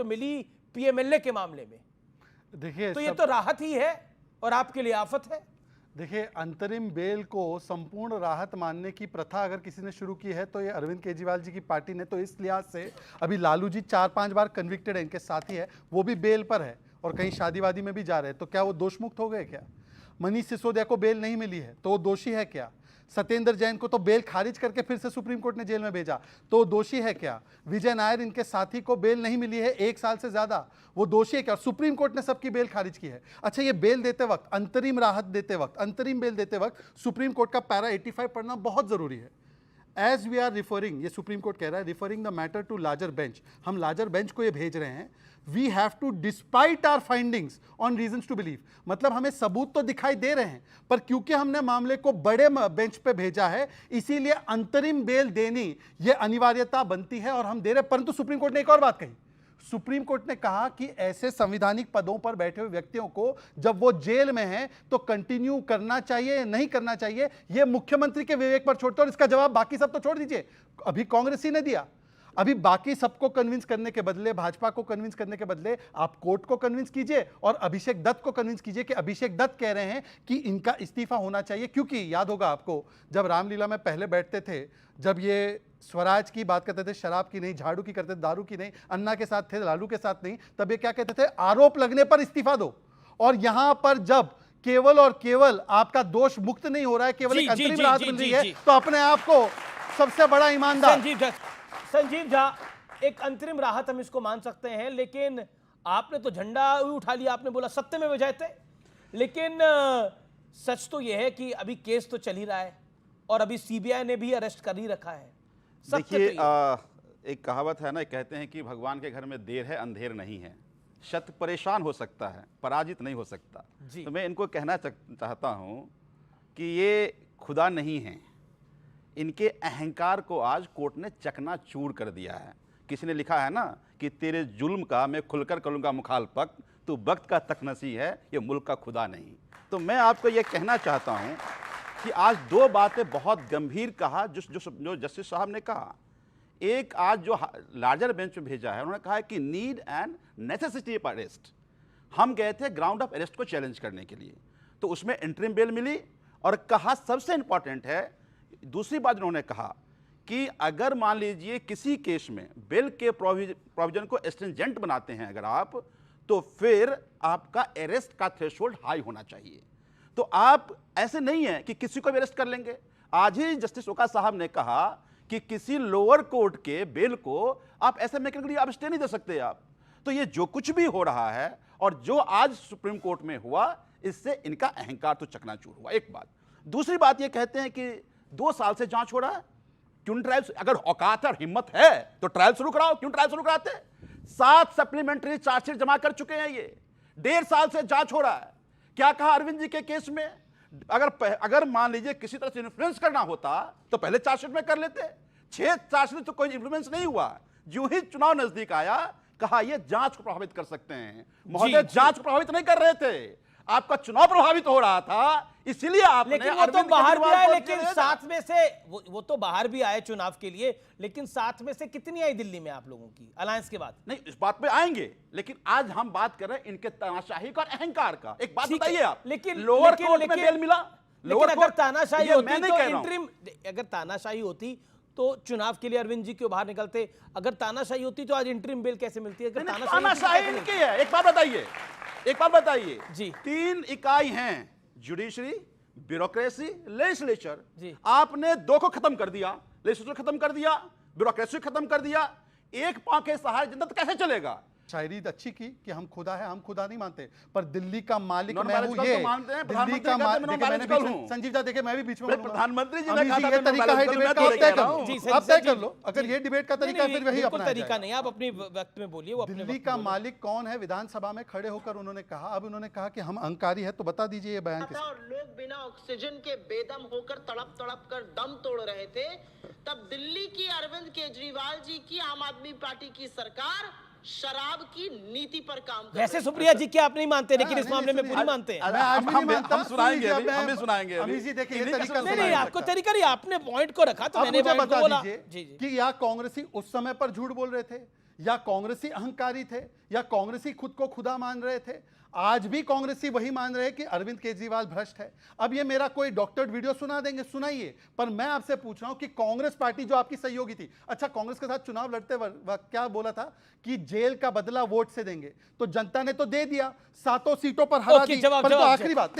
तो मिली पीएमएलए के मामले में। देखिए तो ये तो राहत ही है और आपके लिए आफत है। देखिए, अंतरिम बेल को संपूर्ण राहत मानने की प्रथा अगर किसी ने शुरू की है तो ये अरविंद केजरीवाल जी की पार्टी ने। तो इस लिहाज से अभी लालू जी 4-5 बार कन्विक्टेड है, इनके साथी है, वो भी बेल पर है और कहीं शादी वादी में भी जा रहे हैं, तो क्या वो दोषमुक्त हो गए क्या? मनीष सिसोदिया को बेल नहीं मिली है तो वो दोषी है क्या? सत्येंद्र जैन को तो बेल खारिज करके फिर से सुप्रीम कोर्ट ने जेल में भेजा, तो वो दोषी है क्या? विजय नायर, इनके साथी को बेल नहीं मिली है 1 साल से ज्यादा, वो दोषी है क्या? सुप्रीम कोर्ट ने सबकी बेल खारिज की है। अच्छा, ये बेल देते वक्त, अंतरिम राहत देते वक्त, अंतरिम बेल देते वक्त सुप्रीम कोर्ट का पैरा 85 पढ़ना बहुत जरूरी है। एज वी आर रिफरिंग, ये सुप्रीम कोर्ट कह रहा है, referring the matter to larger bench, हम लार्जर बेंच को ये भेज रहे हैं। We have to despite our findings on reasons to believe, मतलब हमें सबूत तो दिखाई दे रहे हैं, पर क्योंकि हमने मामले को बड़े बेंच पे भेजा है इसीलिए अंतरिम बेल देनी ये अनिवार्यता बनती है और हम दे रहे हैं। परंतु सुप्रीम कोर्ट ने एक और बात कही, सुप्रीम कोर्ट ने कहा कि ऐसे संवैधानिक पदों पर बैठे हुए व्यक्तियों को जब वो जेल में हैं तो कंटिन्यू करना चाहिए या नहीं करना चाहिए, ये मुख्यमंत्री के विवेक पर छोड़ते, और इसका जवाब बाकी सब तो छोड़ दीजिए, अभी कांग्रेस ही ने दिया। अभी बाकी सबको कन्विंस करने के बदले, भाजपा को कन्विंस करने के बदले आप कोर्ट को कन्विंस कीजिए और अभिषेक दत्त को कन्विंस कीजिए कि अभिषेक दत्त कह रहे हैं कि इनका इस्तीफा होना चाहिए। क्योंकि याद होगा आपको, जब रामलीला में पहले बैठते थे, जब ये स्वराज की बात करते थे, शराब की नहीं, झाड़ू की करते थे, दारू की नहीं, अन्ना के साथ थे, लालू के साथ नहीं, तब ये क्या कहते थे? आरोप लगने पर इस्तीफा दो। और यहां पर जब केवल और केवल आपका दोष मुक्त नहीं हो रहा है, केवल एक अंतरिम राहत मिल रही है, तो अपने आप को सबसे बड़ा ईमानदार। संजीव झा, एक अंतरिम राहत हम इसको मान सकते हैं, लेकिन आपने तो झंडा उठा लिया, आपने बोला सत्य में विजय थे, लेकिन सच तो यह है कि अभी केस तो चल ही रहा है और अभी सीबीआई ने भी अरेस्ट कर ही रखा है। देखिए, एक कहावत है ना, कहते हैं कि भगवान के घर में देर है अंधेर नहीं है। शत परेशान हो सकता है, पराजित नहीं हो सकता। तो मैं इनको कहना चाहता हूं कि ये खुदा नहीं है, इनके अहंकार को आज कोर्ट ने चकनाचूर कर दिया है। किसी ने लिखा है ना कि तेरे जुल्म का मैं खुलकर करूंगा मुखालफत, तू वक्त का तकनसी है, ये मुल्क का खुदा नहीं। तो मैं आपको ये कहना चाहता हूं कि आज 2 बातें बहुत गंभीर कहा जो जस्टिस साहब ने कहा। एक, आज जो लार्जर बेंच में भेजा है, उन्होंने कहा है कि need and necessity of arrest. हम गए थे ग्राउंड ऑफ अरेस्ट को चैलेंज करने के लिए, तो उसमें इंटरिम बेल मिली। और कहा, सबसे इंपॉर्टेंट है, दूसरी बात उन्होंने कहा कि अगर मान लीजिए किसी केस में बेल के प्रोविजन को स्ट्रिंजेंट बनाते हैं अगर आप, तो फिर आपका अरेस्ट का थ्रेशोल्ड हाई होना चाहिए। तो आप ऐसे नहीं है कि किसी को भी अरेस्ट कर लेंगे। आज ही जस्टिस ओका साहब ने कहा कि किसी लोअर कोर्ट के बेल को आप ऐसे मैकेनिकली आप स्टे नहीं दे सकते आप। तो ये जो कुछ भी हो रहा है और जो आज सुप्रीम कोर्ट में हुआ, इससे इनका अहंकार तो चकनाचूर हुआ, एक बात। दूसरी बात ये कहते हैं कि 2 साल से जांच हो रहा है, क्यों ट्रायल? अगर औकात और हिम्मत है तो ट्रायल शुरू कराओ, क्यों ट्रायल शुरू कराते? 7 सप्लीमेंट्री चार्जशीट जमा कर चुके हैं ये, 1.5 साल से जांच हो रहा है। क्या कहा अरविंद जी के केस में? अगर मान लीजिए किसी तरह से इन्फ्लुएंस करना होता तो पहले चार्जशीट में कर लेते। 6 चार्जशीट तो कोई इन्फ्लुएंस नहीं हुआ। जो ही चुनाव नजदीक आया, कहा ये जांच को प्रभावित कर सकते हैं। महोदय, जांच को प्रभावित नहीं कर रहे थे, आपका चुनाव प्रभावित हो रहा था, इसीलिए आपने। लेकिन वो तो बाहर भी आए, लेकिन 7 में से वो तो बाहर भी आए चुनाव के लिए, लेकिन 7 में से कितनी आई दिल्ली में आप लोगों की अलायंस के बाद? नहीं, इस बात पे आएंगे, लेकिन आज हम बात कर रहे हैं इनके तानाशाही का और अहंकार का। एक बात बताइए आप, लेकिन लोअर कोर्ट में बेल मिला, लेकिन अगर तानाशाही होती तो इंटरिम, अगर तानाशाही होती तो चुनाव के लिए अरविंद जी क्यों बाहर निकलते? अगर तानाशाही होती तो आज इंटरिम बेल कैसे मिलती है? अगर तानाशाही इनकी है, एक बात बताइए जी। 3 इकाई हैं, जुडिशरी, ब्यूरोक्रेसी, लेजिस्लेचर। आपने 2 को खत्म कर दिया, लेजिस्लेचर खत्म कर दिया, ब्यूरोक्रेसी खत्म कर दिया। एक पांव के सहारे जनता तो कैसे चलेगा? शायरी अच्छी की कि हम खुदा है, हम खुदा नहीं मानते, पर दिल्ली का मालिक मैं हूं, ये दिल्ली का मालिक। संजीव जी देखिए, मैं भी बीच में प्रधानमंत्री जी ने कहा था ये तरीका है डिबेट का, आप तय कर लो। अगर ये डिबेट का तरीका है फिर वही अपना तरीका नहीं, आप अपने वक्त में बोलिए। दिल्ली का मालिक कौन है? विधानसभा में खड़े होकर उन्होंने कहा। अब उन्होंने कहा कि हम अहंकारी है, तो बता दीजिए ये बयान किसका? लोग बिना ऑक्सीजन के बेदम होकर तड़प तड़प कर दम तोड़ रहे थे, तब दिल्ली की अरविंद केजरीवाल जी की आम आदमी पार्टी की सरकार शराब की नीति पर काम कर। वैसे सुप्रिया जी क्या आप नहीं मानते, लेकिन इस मामले में पूरी मानते हैं। हम सुनाएंगे, हम भी सुनाएंगे। नहीं, आपको तरीका नहीं, आपने पॉइंट को रखा तो मैंने बता दीजिए कि यहाँ कांग्रेसी उस समय पर झूठ बोल रहे थे, या कांग्रेसी अहंकारी थे, या कांग्रेसी खुद को खुदा मान रहे थे। आज भी कांग्रेसी वही मान रहे हैं कि अरविंद केजरीवाल भ्रष्ट है। अब ये मेरा कोई डॉक्टर्ड वीडियो सुना देंगे, सुनाइए, पर मैं आपसे पूछ रहा हूं कि कांग्रेस पार्टी जो आपकी सहयोगी थी, अच्छा कांग्रेस के साथ चुनाव लड़ते वक्त क्या बोला था कि जेल का बदला वोट से देंगे, तो जनता ने तो दे दिया, 7 सीटों पर हरा दी। परंतु आखिरी बात,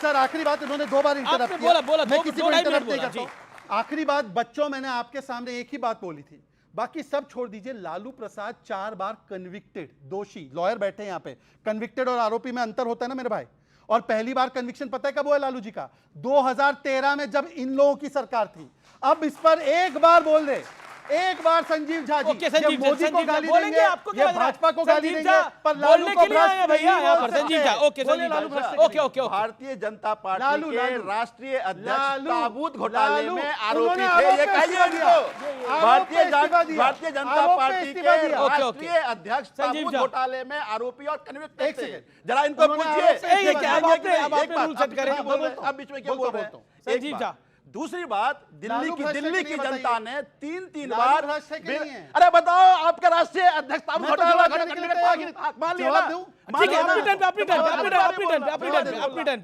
सर आखिरी बात, इन्होंने 2 बार इंटरप्ट किया, मैं किसी को इंटरप्ट नहीं करता हूं। आखिरी बात, बच्चों, मैंने आपके सामने एक ही बात बोली थी, बाकी सब छोड़ दीजिए। लालू प्रसाद 4 बार कन्विक्टेड, दोषी, लॉयर बैठे हैं यहां पे, कन्विक्टेड और आरोपी में अंतर होता है ना मेरे भाई। और पहली बार कन्विक्शन पता है कब हुआ लालू जी का? 2013 में, जब इन लोगों की सरकार थी। अब इस पर एक बार बोल दे, एक बार संजीव झा जी, ये मोदी को गाली देंगे, ये भाजपा को गाली देंगे, पर लालू को भारतीय जनता पार्टी के राष्ट्रीय अध्यक्ष ताबूत घोटाले में आरोपी थे, ये कहिए उनको। भारतीय जनता पार्टी के राष्ट्रीय अध्यक्ष ताबूत घोटाले में आरोपी और कन्विक्टेड थे। जरा इनको पूछिए, अब बीच में क्यों बोल रहे हैं संजीव झा? दूसरी बात, दिल्ली की जनता ने 3 बार, अरे बताओ, आपका राष्ट्रीय अध्यक्ष ताबूत घोटाला मान लिया,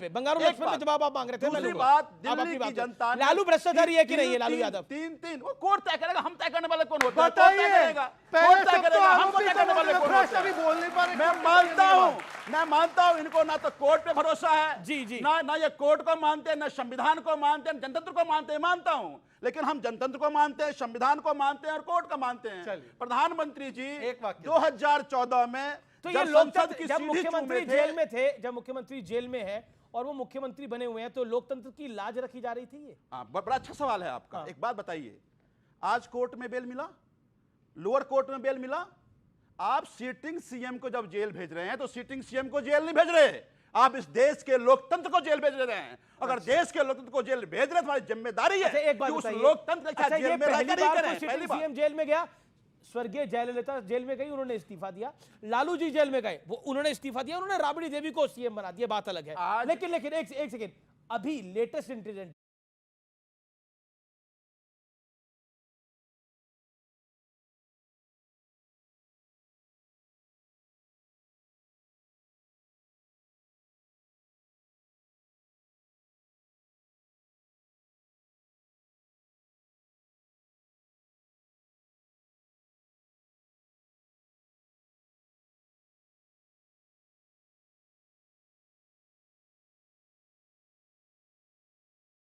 बंगारू लक्ष्मण पे जवाब आप मांग रहे थे। दूसरी बात, दिल्ली की जनता, लालू भ्रष्टाचारी है कि नहीं है? लालू यादव 3 वो कोर्ट तय करेगा, हम तय करने वाले कौन होते हैं? कोर्ट तय करेगा, हम तय करने वाले कौन होते हैं? मैं मानता हूं इनको ना तो कोर्ट पे भरोसा है, जी ना ये कोर्ट को मानते हैं, ना संविधान को मानते हैं, जनतंत्र को मानते हैं, मानता हूं, लेकिन हम जनतंत्र को मानते हैं, संविधान को मानते हैं और कोर्ट को मानते हैं। प्रधानमंत्री जी 2014 में तो ये लोकतंत्र, जब मुख्यमंत्री जेल में थे, जब मुख्यमंत्री जेल में है और वो मुख्यमंत्री बने हुए हैं, तो लोकतंत्र की लाज रखी जा रही थी। ये बड़ा अच्छा सवाल है आपका। एक बात बताइए, आज कोर्ट में बेल मिला, लोअर कोर्ट में बेल मिला। आप सिटिंग सीएम को जब जेल भेज रहे हैं तो सिटिंग सीएम को जेल नहीं भेज रहे, आप इस देश के लोकतंत्र को जेल भेज रहे हैं। अगर देश के लोकतंत्र को जेल भेज रहे हैं, तुम्हारी जिम्मेदारी है कि उस लोकतंत्र के साथ जेल में रहकर ही करें। पहली बार सीएम जेल में गया, स्वर्गीय जयललिता जेल में गई, उन्होंने इस्तीफा दिया। लालू जी जेल में गए, वो उन्होंने इस्तीफा दिया, उन्होंने राबड़ी देवी को सीएम बना दिया, बात अलग है। लेकिन एक सेकंड, अभी लेटेस्ट इंटेलिजेंस